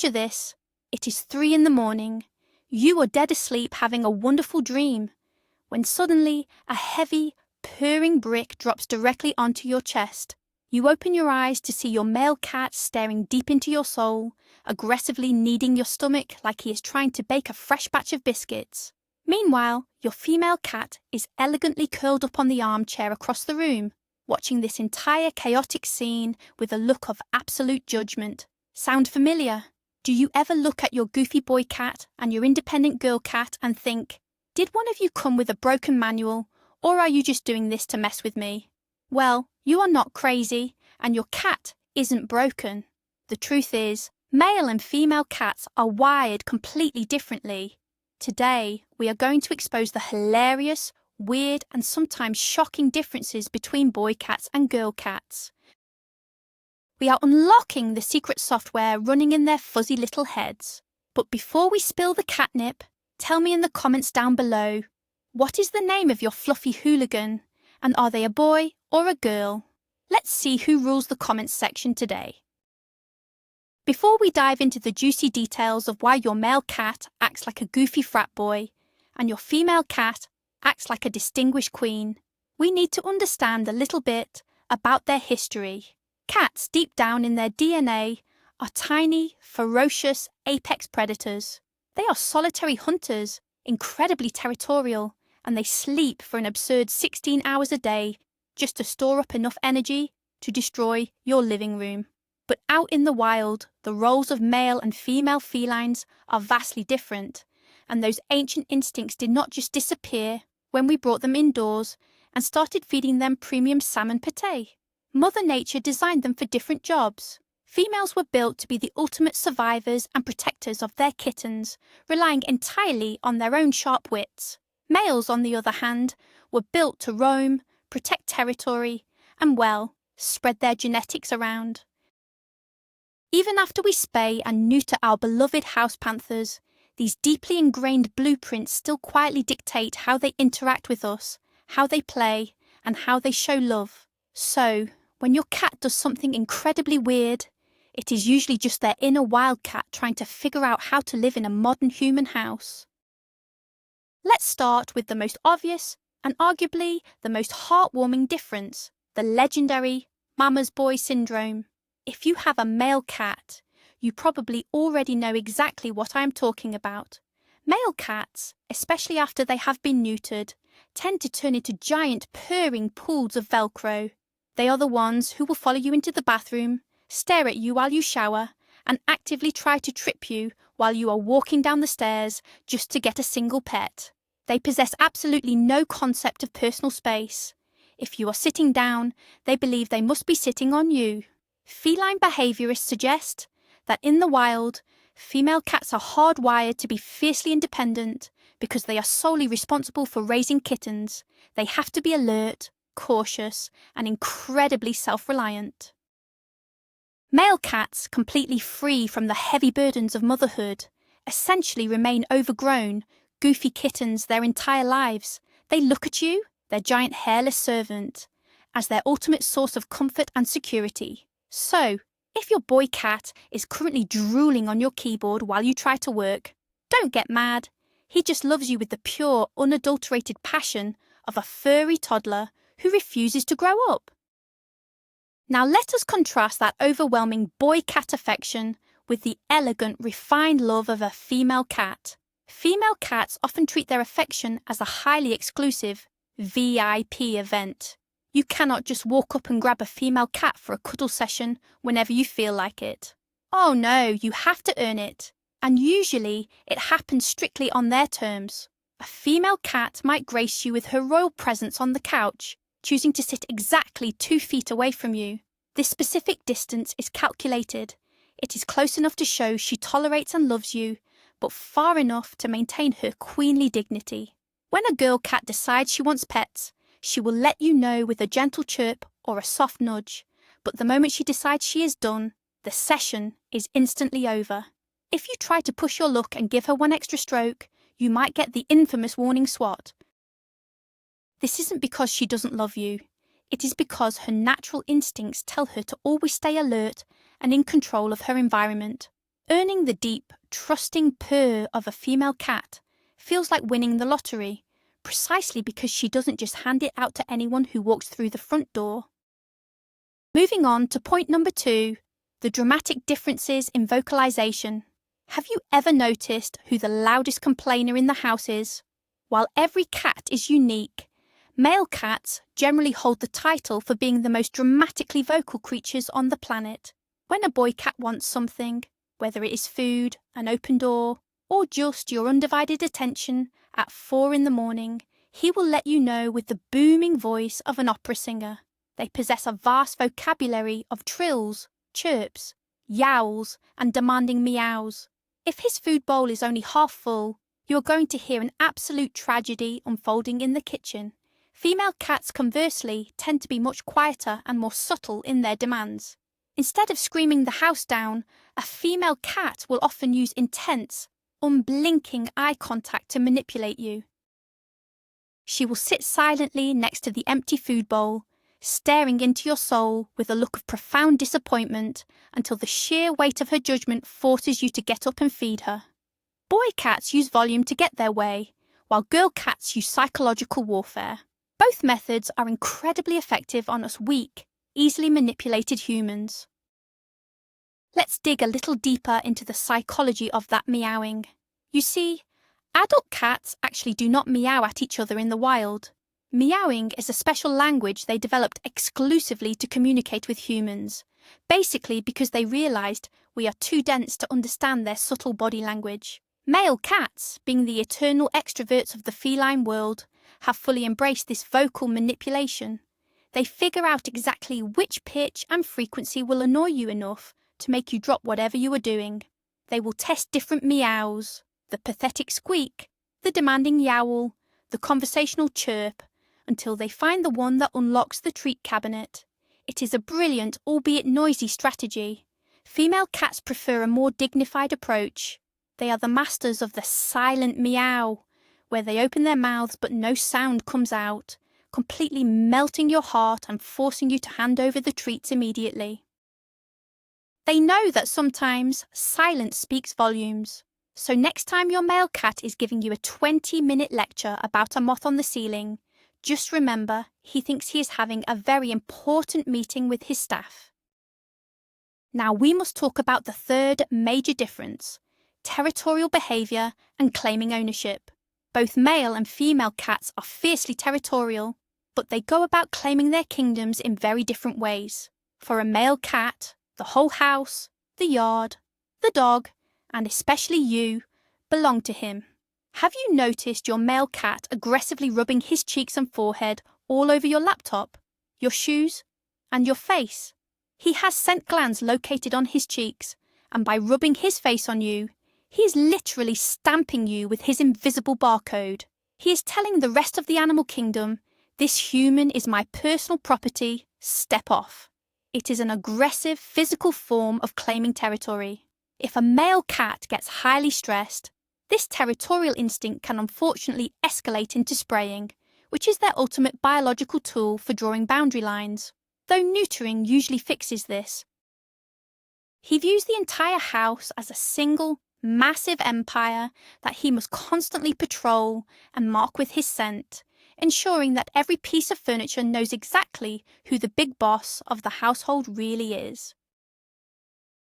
Picture this. It is 3 in the morning. You are dead asleep having a wonderful dream, when suddenly a heavy, purring brick drops directly onto your chest. You open your eyes to see your male cat staring deep into your soul, aggressively kneading your stomach like he is trying to bake a fresh batch of biscuits. Meanwhile, your female cat is elegantly curled up on the armchair across the room, watching this entire chaotic scene with a look of absolute judgment. Sound familiar? Do you ever look at your goofy boy cat and your independent girl cat and think, did one of you come with a broken manual, or are you just doing this to mess with me? Well, you are not crazy, and your cat isn't broken. The truth is, male and female cats are wired completely differently. Today, we are going to expose the hilarious, weird, and sometimes shocking differences between boy cats and girl cats. We are unlocking the secret software running in their fuzzy little heads. But before we spill the catnip, tell me in the comments down below, what is the name of your fluffy hooligan? And are they a boy or a girl? Let's see who rules the comments section today. Before we dive into the juicy details of why your male cat acts like a goofy frat boy and your female cat acts like a distinguished queen, we need to understand a little bit about their history. Cats, deep down in their DNA, are tiny, ferocious apex predators. They are solitary hunters, incredibly territorial, and they sleep for an absurd 16 hours a day just to store up enough energy to destroy your living room. But out in the wild, the roles of male and female felines are vastly different, and those ancient instincts did not just disappear when we brought them indoors and started feeding them premium salmon pâté. Mother Nature designed them for different jobs. Females were built to be the ultimate survivors and protectors of their kittens, relying entirely on their own sharp wits. Males, on the other hand, were built to roam, protect territory, and, well, spread their genetics around. Even after we spay and neuter our beloved house panthers, these deeply ingrained blueprints still quietly dictate how they interact with us, how they play, and how they show love. So, when your cat does something incredibly weird, it is usually just their inner wildcat trying to figure out how to live in a modern human house. Let's start with the most obvious and arguably the most heartwarming difference, the legendary mama's boy syndrome. If you have a male cat, you probably already know exactly what I am talking about. Male cats, especially after they have been neutered, tend to turn into giant purring pools of Velcro. They are the ones who will follow you into the bathroom, stare at you while you shower, and actively try to trip you while you are walking down the stairs just to get a single pet. They possess absolutely no concept of personal space. If you are sitting down, they believe they must be sitting on you. Feline behaviourists suggest that in the wild, female cats are hardwired to be fiercely independent because they are solely responsible for raising kittens. They have to be alert, cautious, and incredibly self-reliant. Male cats, completely free from the heavy burdens of motherhood, essentially remain overgrown, goofy kittens their entire lives. They look at you, their giant hairless servant, as their ultimate source of comfort and security. So, if your boy cat is currently drooling on your keyboard while you try to work, don't get mad. He just loves you with the pure, unadulterated passion of a furry toddler who refuses to grow up. Now let us contrast that overwhelming boy-cat affection with the elegant, refined love of a female cat. Female cats often treat their affection as a highly exclusive VIP event. You cannot just walk up and grab a female cat for a cuddle session whenever you feel like it. Oh no, you have to earn it. And usually it happens strictly on their terms. A female cat might grace you with her royal presence on the couch, choosing to sit exactly 2 feet away from you. This specific distance is calculated. It is close enough to show she tolerates and loves you, but far enough to maintain her queenly dignity. When a girl cat decides she wants pets, she will let you know with a gentle chirp or a soft nudge, but the moment she decides she is done, the session is instantly over. If you try to push your luck and give her one extra stroke, you might get the infamous warning swat. This isn't because she doesn't love you. It is because her natural instincts tell her to always stay alert and in control of her environment. Earning the deep, trusting purr of a female cat feels like winning the lottery, precisely because she doesn't just hand it out to anyone who walks through the front door. Moving on to point number 2, the dramatic differences in vocalization. Have you ever noticed who the loudest complainer in the house is? While every cat is unique, male cats generally hold the title for being the most dramatically vocal creatures on the planet. When a boy cat wants something, whether it is food, an open door, or just your undivided attention at 4 in the morning, he will let you know with the booming voice of an opera singer. They possess a vast vocabulary of trills, chirps, yowls, and demanding meows. If his food bowl is only half full, you are going to hear an absolute tragedy unfolding in the kitchen. Female cats, conversely, tend to be much quieter and more subtle in their demands. Instead of screaming the house down, a female cat will often use intense, unblinking eye contact to manipulate you. She will sit silently next to the empty food bowl, staring into your soul with a look of profound disappointment until the sheer weight of her judgment forces you to get up and feed her. Boy cats use volume to get their way, while girl cats use psychological warfare. Both methods are incredibly effective on us weak, easily manipulated humans. Let's dig a little deeper into the psychology of that meowing. You see, adult cats actually do not meow at each other in the wild. Meowing is a special language they developed exclusively to communicate with humans, basically because they realised we are too dense to understand their subtle body language. Male cats, being the eternal extroverts of the feline world, have fully embraced this vocal manipulation. They figure out exactly which pitch and frequency will annoy you enough to make you drop whatever you are doing. They will test different meows, the pathetic squeak, the demanding yowl, the conversational chirp, until they find the one that unlocks the treat cabinet. It is a brilliant, albeit noisy strategy. Female cats prefer a more dignified approach. They are the masters of the silent meow, where they open their mouths but no sound comes out, completely melting your heart and forcing you to hand over the treats immediately. They know that sometimes silence speaks volumes. So next time your male cat is giving you a 20-minute lecture about a moth on the ceiling, just remember he thinks he is having a very important meeting with his staff. Now we must talk about the third major difference, territorial behaviour and claiming ownership. Both male and female cats are fiercely territorial, but they go about claiming their kingdoms in very different ways. For a male cat, the whole house, the yard, the dog, and especially you, belong to him. Have you noticed your male cat aggressively rubbing his cheeks and forehead all over your laptop, your shoes, and your face? He has scent glands located on his cheeks, and by rubbing his face on you, he is literally stamping you with his invisible barcode. He is telling the rest of the animal kingdom, this human is my personal property, step off. It is an aggressive physical form of claiming territory. If a male cat gets highly stressed, this territorial instinct can unfortunately escalate into spraying, which is their ultimate biological tool for drawing boundary lines, though neutering usually fixes this. He views the entire house as a single, massive empire that he must constantly patrol and mark with his scent, ensuring that every piece of furniture knows exactly who the big boss of the household really is.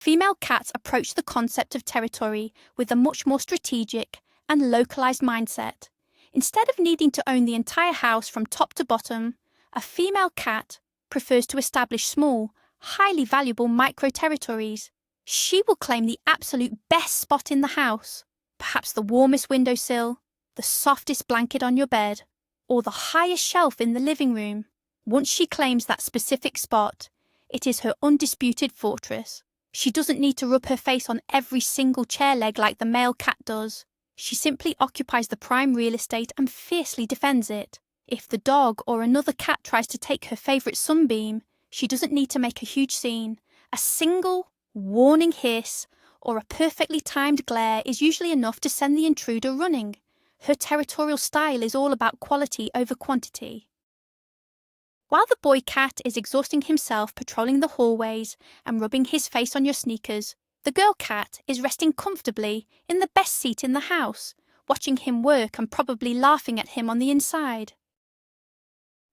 Female cats approach the concept of territory with a much more strategic and localized mindset. Instead of needing to own the entire house from top to bottom, a female cat prefers to establish small, highly valuable micro-territories. She will claim the absolute best spot in the house, perhaps the warmest windowsill, the softest blanket on your bed, or the highest shelf in the living room. Once she claims that specific spot, it is her undisputed fortress. She doesn't need to rub her face on every single chair leg like the male cat does. She simply occupies the prime real estate and fiercely defends it. If the dog or another cat tries to take her favourite sunbeam, she doesn't need to make a huge scene. A single, warning hiss or a perfectly timed glare is usually enough to send the intruder running. Her territorial style is all about quality over quantity. While the boy cat is exhausting himself patrolling the hallways and rubbing his face on your sneakers, The girl cat is resting comfortably in the best seat in the house, watching him work and probably laughing at him on the inside.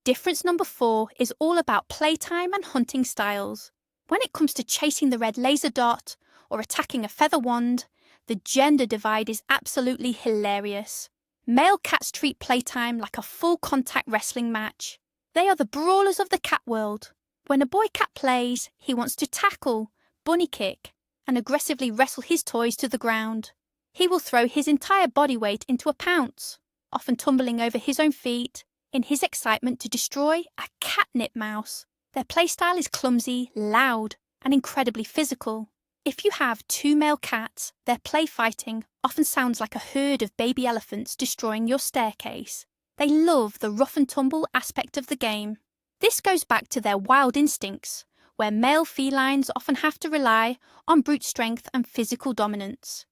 Difference number 4 is all about playtime and hunting styles. When it comes to chasing the red laser dot or attacking a feather wand, the gender divide is absolutely hilarious. Male cats treat playtime like a full-contact wrestling match. They are the brawlers of the cat world. When a boy cat plays, he wants to tackle, bunny kick, and aggressively wrestle his toys to the ground. He will throw his entire body weight into a pounce, often tumbling over his own feet, in his excitement to destroy a catnip mouse. Their playstyle is clumsy, loud, and incredibly physical. If you have 2 male cats, their play fighting often sounds like a herd of baby elephants destroying your staircase. They love the rough and tumble aspect of the game. This goes back to their wild instincts, where male felines often have to rely on brute strength and physical dominance.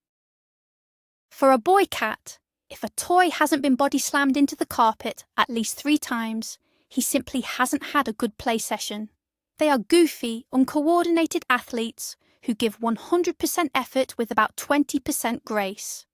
For a boy cat, if a toy hasn't been body slammed into the carpet at least 3 times, he simply hasn't had a good play session. They are goofy, uncoordinated athletes who give 100% effort with about 20% grace.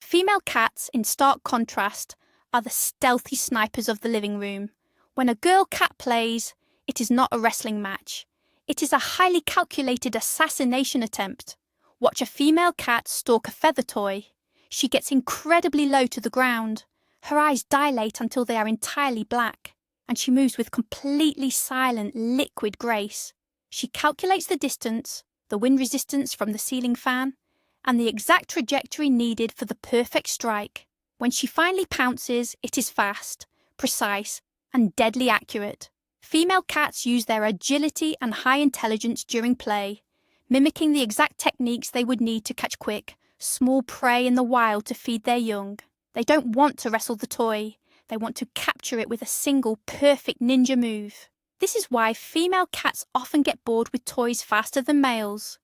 Female cats, in stark contrast, are the stealthy snipers of the living room. When a girl cat plays, it is not a wrestling match. It is a highly calculated assassination attempt. Watch a female cat stalk a feather toy. She gets incredibly low to the ground. Her eyes dilate until they are entirely black, and she moves with completely silent, liquid grace. She calculates the distance, the wind resistance from the ceiling fan, and the exact trajectory needed for the perfect strike. When she finally pounces, it is fast, precise, and deadly accurate. Female cats use their agility and high intelligence during play, mimicking the exact techniques they would need to catch quick, small prey in the wild to feed their young. They don't want to wrestle the toy. They want to capture it with a single perfect ninja move. This is why female cats often get bored with toys faster than males.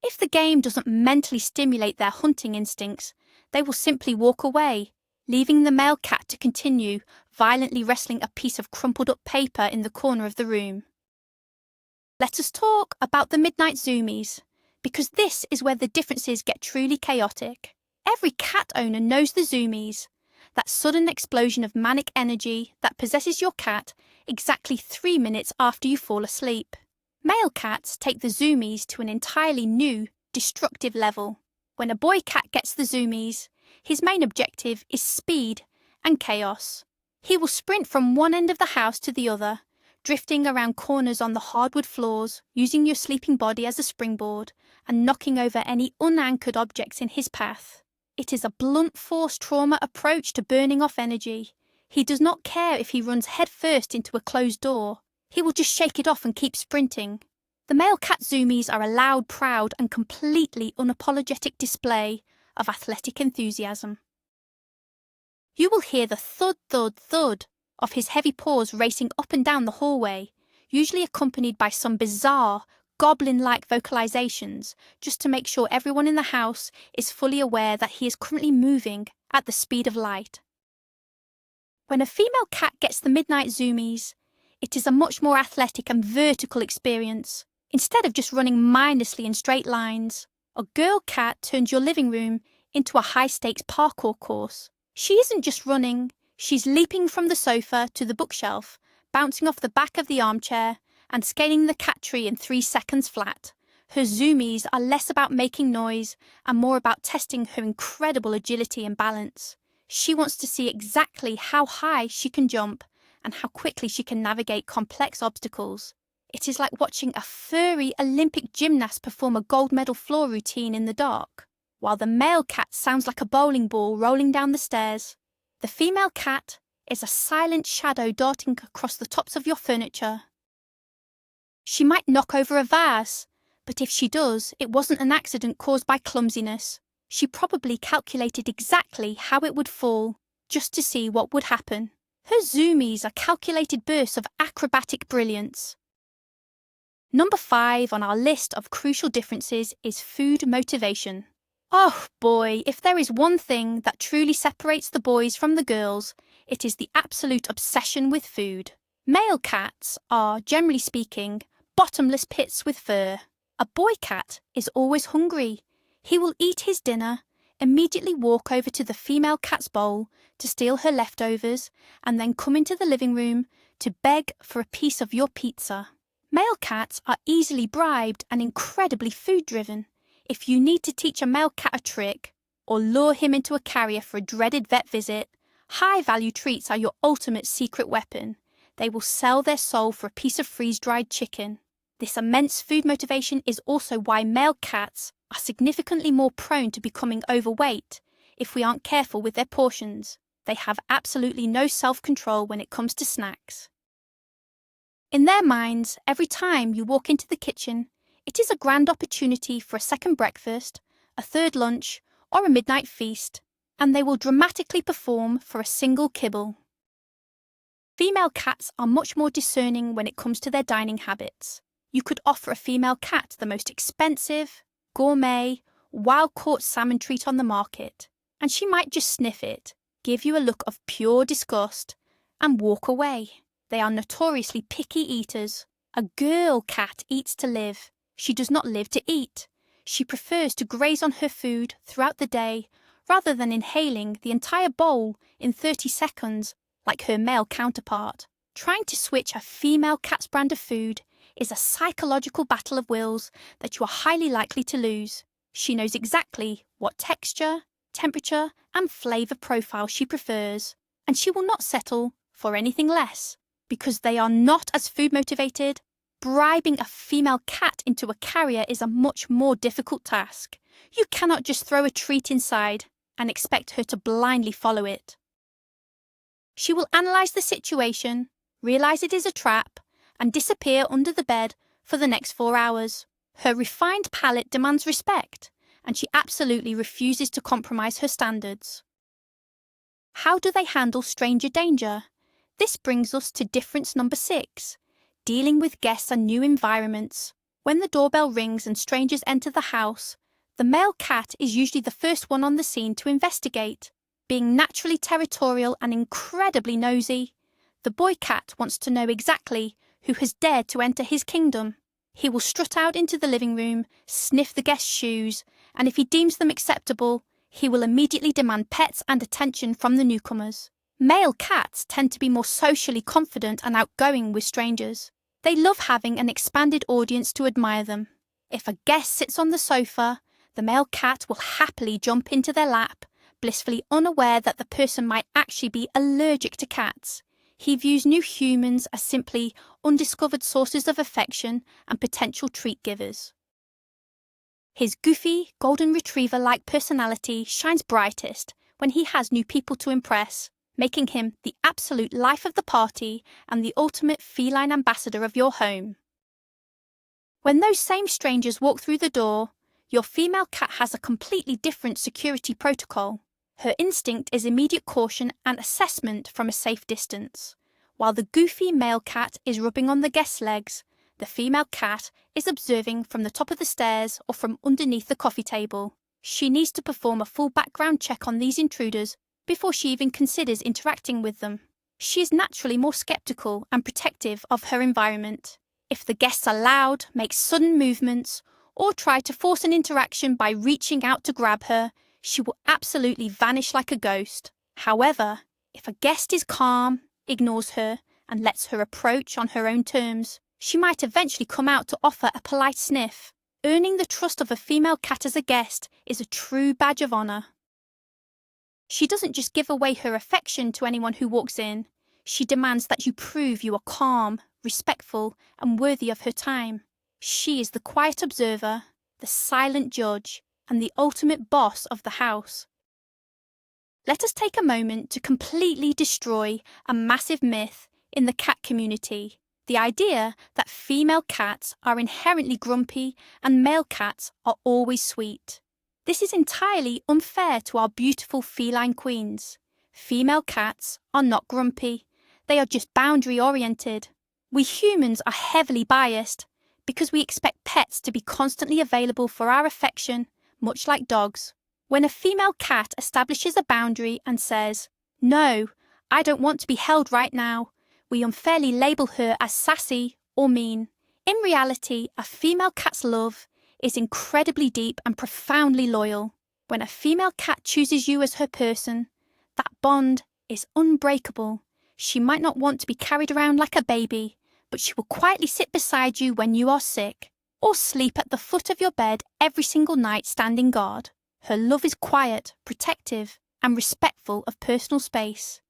If the game doesn't mentally stimulate their hunting instincts, they will simply walk away, leaving the male cat to continue violently wrestling a piece of crumpled up paper in the corner of the room. Let us talk about the midnight zoomies, because this is where the differences get truly chaotic. Every cat owner knows the zoomies, that sudden explosion of manic energy that possesses your cat exactly 3 minutes after you fall asleep. Male cats take the zoomies to an entirely new, destructive level. When a boy cat gets the zoomies, his main objective is speed and chaos. He will sprint from one end of the house to the other, drifting around corners on the hardwood floors, using your sleeping body as a springboard, and knocking over any unanchored objects in his path. It is a blunt force trauma approach to burning off energy. He does not care if he runs headfirst into a closed door. He will just shake it off and keep sprinting. The male cat zoomies are a loud, proud, and completely unapologetic display of athletic enthusiasm. You will hear the thud, thud, thud of his heavy paws racing up and down the hallway, usually accompanied by some bizarre, goblin-like vocalizations, just to make sure everyone in the house is fully aware that he is currently moving at the speed of light. When a female cat gets the midnight zoomies, it is a much more athletic and vertical experience. Instead of just running mindlessly in straight lines, a girl cat turns your living room into a high-stakes parkour course. She isn't just running, she's leaping from the sofa to the bookshelf, bouncing off the back of the armchair, and scaling the cat tree in 3 seconds flat. Her zoomies are less about making noise and more about testing her incredible agility and balance. She wants to see exactly how high she can jump and how quickly she can navigate complex obstacles. It is like watching a furry Olympic gymnast perform a gold medal floor routine in the dark. While the male cat sounds like a bowling ball rolling down the stairs, the female cat is a silent shadow darting across the tops of your furniture. She might knock over a vase, but if she does, it wasn't an accident caused by clumsiness. She probably calculated exactly how it would fall, just to see what would happen. Her zoomies are calculated bursts of acrobatic brilliance. Number 5 on our list of crucial differences is food motivation. Oh boy, if there is one thing that truly separates the boys from the girls, it is the absolute obsession with food. Male cats are, generally speaking, bottomless pits with fur. A boy cat is always hungry. He will eat his dinner, immediately walk over to the female cat's bowl to steal her leftovers, and then come into the living room to beg for a piece of your pizza. Male cats are easily bribed and incredibly food-driven. If you need to teach a male cat a trick or lure him into a carrier for a dreaded vet visit, high-value treats are your ultimate secret weapon. They will sell their soul for a piece of freeze-dried chicken. This immense food motivation is also why male cats are significantly more prone to becoming overweight if we aren't careful with their portions. They have absolutely no self-control when it comes to snacks. In their minds, every time you walk into the kitchen, it is a grand opportunity for a second breakfast, a third lunch, or a midnight feast, and they will dramatically perform for a single kibble. Female cats are much more discerning when it comes to their dining habits. You could offer a female cat the most expensive, gourmet, wild-caught salmon treat on the market, and she might just sniff it, give you a look of pure disgust, and walk away. They are notoriously picky eaters. A girl cat eats to live. She does not live to eat. She prefers to graze on her food throughout the day rather than inhaling the entire bowl in 30 seconds like her male counterpart. Trying to switch a female cat's brand of food is a psychological battle of wills that you are highly likely to lose. She knows exactly what texture, temperature, and flavour profile she prefers, and she will not settle for anything less. Because they are not as food motivated, bribing a female cat into a carrier is a much more difficult task. You cannot just throw a treat inside and expect her to blindly follow it. She will analyse the situation, realise it is a trap, and disappear under the bed for the next 4 hours. Her refined palate demands respect, and she absolutely refuses to compromise her standards. How do they handle stranger danger? This brings us to difference number 6, dealing with guests and new environments. When the doorbell rings and strangers enter the house, the male cat is usually the first one on the scene to investigate. Being naturally territorial and incredibly nosy, the boy cat wants to know exactly who has dared to enter his kingdom. He will strut out into the living room, sniff the guest's shoes, and if he deems them acceptable, he will immediately demand pets and attention from the newcomers. Male cats tend to be more socially confident and outgoing with strangers. They love having an expanded audience to admire them. If a guest sits on the sofa, the male cat will happily jump into their lap, blissfully unaware that the person might actually be allergic to cats. He views new humans as simply undiscovered sources of affection and potential treat givers. His goofy, golden retriever-like personality shines brightest when he has new people to impress, making him the absolute life of the party and the ultimate feline ambassador of your home. When those same strangers walk through the door, your female cat has a completely different security protocol. Her instinct is immediate caution and assessment from a safe distance. While the goofy male cat is rubbing on the guest's legs, the female cat is observing from the top of the stairs or from underneath the coffee table. She needs to perform a full background check on these intruders before she even considers interacting with them. She is naturally more skeptical and protective of her environment. If the guests are loud, make sudden movements, or try to force an interaction by reaching out to grab her, she will absolutely vanish like a ghost. However, if a guest is calm, ignores her, and lets her approach on her own terms, she might eventually come out to offer a polite sniff. Earning the trust of a female cat as a guest is a true badge of honour. She doesn't just give away her affection to anyone who walks in. She demands that you prove you are calm, respectful, and worthy of her time. She is the quiet observer, the silent judge, and the ultimate boss of the house. Let us take a moment to completely destroy a massive myth in the cat community. The idea that female cats are inherently grumpy and male cats are always sweet. This is entirely unfair to our beautiful feline queens. Female cats are not grumpy. They are just boundary-oriented. We humans are heavily biased because we expect pets to be constantly available for our affection, much like dogs. When a female cat establishes a boundary and says, "No, I don't want to be held right now," we unfairly label her as sassy or mean. In reality, a female cat's love is incredibly deep and profoundly loyal. When a female cat chooses you as her person, that bond is unbreakable. She might not want to be carried around like a baby, but she will quietly sit beside you when you are sick, or sleep at the foot of your bed every single night standing guard. Her love is quiet, protective, and respectful of personal space.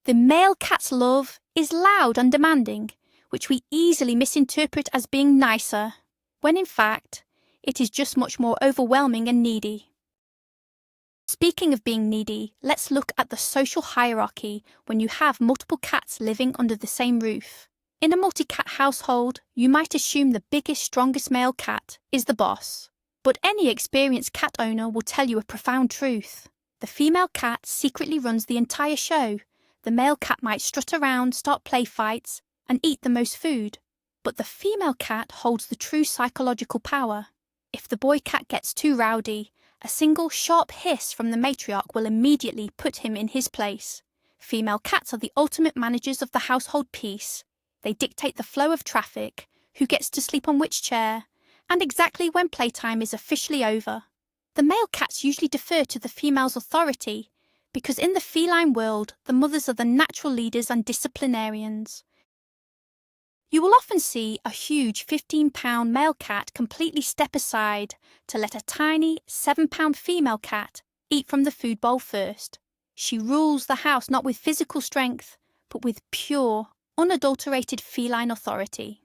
The male cat's love is loud and demanding, which we easily misinterpret as being nicer, when in fact, it is just much more overwhelming and needy. Speaking of being needy, let's look at the social hierarchy when you have multiple cats living under the same roof. In a multi-cat household, you might assume the biggest, strongest male cat is the boss. But any experienced cat owner will tell you a profound truth. The female cat secretly runs the entire show. The male cat might strut around, start play fights, and eat the most food. But the female cat holds the true psychological power. If the boy cat gets too rowdy, a single sharp hiss from the matriarch will immediately put him in his place. Female cats are the ultimate managers of the household peace. They dictate the flow of traffic, who gets to sleep on which chair, and exactly when playtime is officially over. The male cats usually defer to the female's authority, because in the feline world, the mothers are the natural leaders and disciplinarians. You will often see a huge 15-pound male cat completely step aside to let a tiny 7-pound female cat eat from the food bowl first. She rules the house not with physical strength, but with pure, unadulterated feline authority.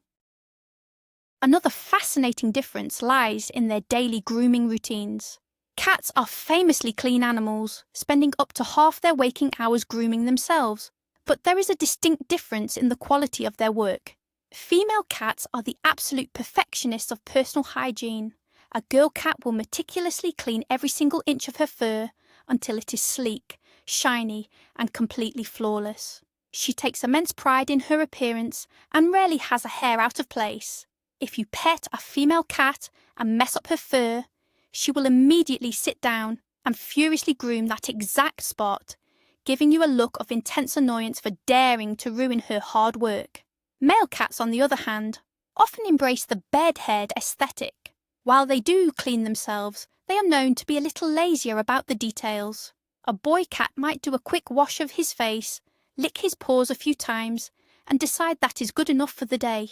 Another fascinating difference lies in their daily grooming routines. Cats are famously clean animals, spending up to half their waking hours grooming themselves, but there is a distinct difference in the quality of their work. Female cats are the absolute perfectionists of personal hygiene. A girl cat will meticulously clean every single inch of her fur until it is sleek, shiny, and completely flawless. She takes immense pride in her appearance and rarely has a hair out of place. If you pet a female cat and mess up her fur, she will immediately sit down and furiously groom that exact spot, giving you a look of intense annoyance for daring to ruin her hard work. Male cats, on the other hand, often embrace the bedhead aesthetic. While they do clean themselves, they are known to be a little lazier about the details. A boy cat might do a quick wash of his face, lick his paws a few times, and decide that is good enough for the day.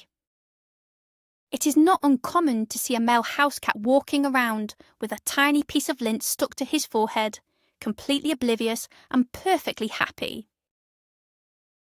It is not uncommon to see a male house cat walking around with a tiny piece of lint stuck to his forehead, completely oblivious and perfectly happy.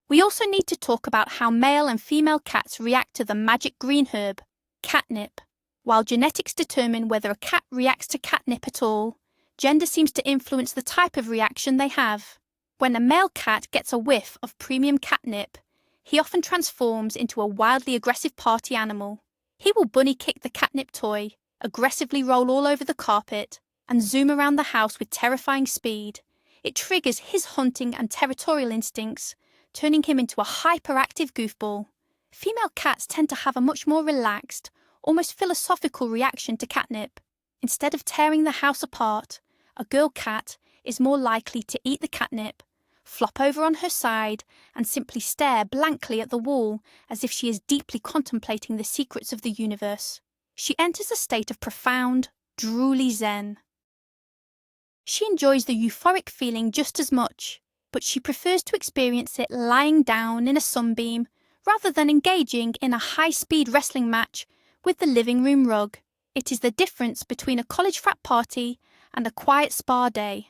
We also need to talk about how male and female cats react to the magic green herb, catnip. While genetics determine whether a cat reacts to catnip at all, gender seems to influence the type of reaction they have. When a male cat gets a whiff of premium catnip, he often transforms into a wildly aggressive party animal. He will bunny kick the catnip toy, aggressively roll all over the carpet, and zoom around the house with terrifying speed. It triggers his hunting and territorial instincts, turning him into a hyperactive goofball. Female cats tend to have a much more relaxed, almost philosophical reaction to catnip. Instead of tearing the house apart, a girl cat is more likely to eat the catnip, flop over on her side, and simply stare blankly at the wall as if she is deeply contemplating the secrets of the universe. She enters a state of profound, drooly zen. She enjoys the euphoric feeling just as much, but she prefers to experience it lying down in a sunbeam rather than engaging in a high-speed wrestling match with the living room rug. It is the difference between a college frat party and a quiet spa day.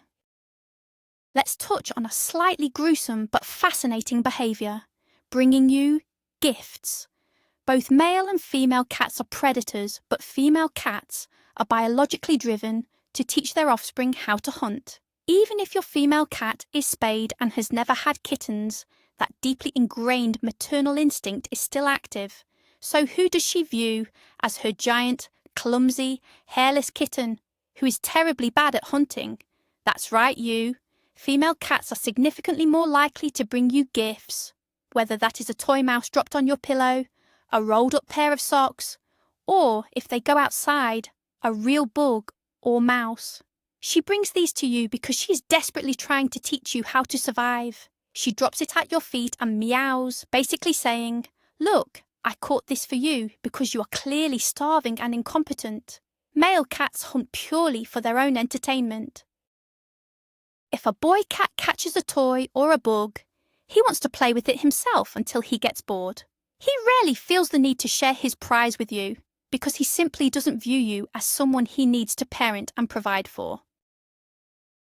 Let's touch on a slightly gruesome but fascinating behaviour, bringing you gifts. Both male and female cats are predators, but female cats are biologically driven to teach their offspring how to hunt. Even if your female cat is spayed and has never had kittens, that deeply ingrained maternal instinct is still active. So who does she view as her giant, clumsy, hairless kitten, who is terribly bad at hunting? That's right, you. Female cats are significantly more likely to bring you gifts, whether that is a toy mouse dropped on your pillow, a rolled-up pair of socks, or, if they go outside, a real bug or mouse. She brings these to you because she is desperately trying to teach you how to survive. She drops it at your feet and meows, basically saying, "Look, I caught this for you because you are clearly starving and incompetent. Male cats hunt purely for their own entertainment. If a boy cat catches a toy or a bug, he wants to play with it himself until he gets bored. He rarely feels the need to share his prize with you because he simply doesn't view you as someone he needs to parent and provide for.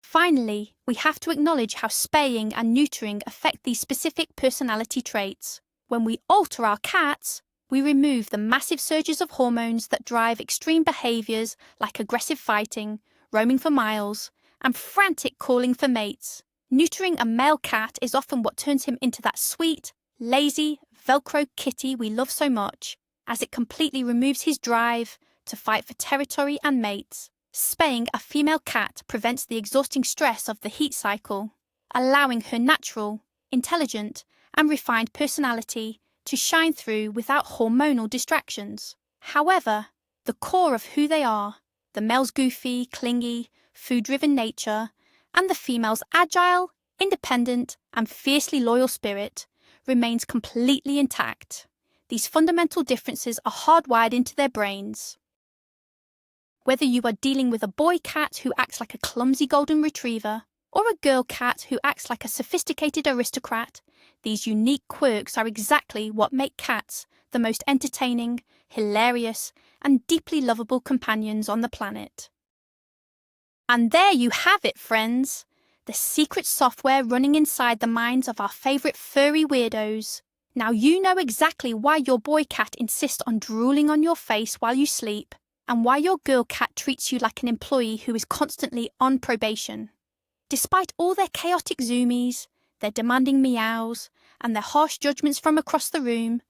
Finally, we have to acknowledge how spaying and neutering affect these specific personality traits. When we alter our cats, we remove the massive surges of hormones that drive extreme behaviours like aggressive fighting, roaming for miles, and frantic calling for mates. Neutering a male cat is often what turns him into that sweet, lazy, Velcro kitty we love so much, as it completely removes his drive to fight for territory and mates. Spaying a female cat prevents the exhausting stress of the heat cycle, allowing her natural, intelligent, and refined personality to shine through without hormonal distractions. However, the core of who they are, the male's goofy, clingy, food-driven nature, and the female's agile, independent, and fiercely loyal spirit, remains completely intact. These fundamental differences are hardwired into their brains. Whether you are dealing with a boy cat who acts like a clumsy golden retriever, or a girl cat who acts like a sophisticated aristocrat, these unique quirks are exactly what make cats the most entertaining, hilarious, and deeply lovable companions on the planet. And there you have it, friends! The secret software running inside the minds of our favourite furry weirdos. Now you know exactly why your boy cat insists on drooling on your face while you sleep, and why your girl cat treats you like an employee who is constantly on probation. Despite all their chaotic zoomies, their demanding meows, and their harsh judgments from across the room,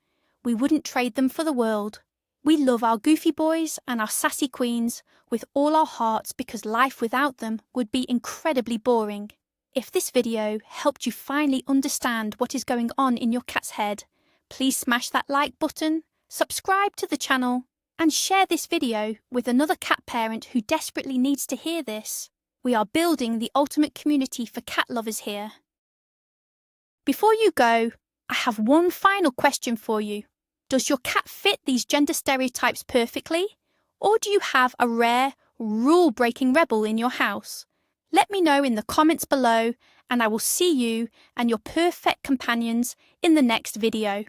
we wouldn't trade them for the world. We love our goofy boys and our sassy queens with all our hearts because life without them would be incredibly boring. If this video helped you finally understand what is going on in your cat's head, please smash that like button, subscribe to the channel, and share this video with another cat parent who desperately needs to hear this. We are building the ultimate community for cat lovers here. Before you go, I have one final question for you. Does your cat fit these gender stereotypes perfectly? Or do you have a rare, rule-breaking rebel in your house? Let me know in the comments below, and I will see you and your perfect companions in the next video.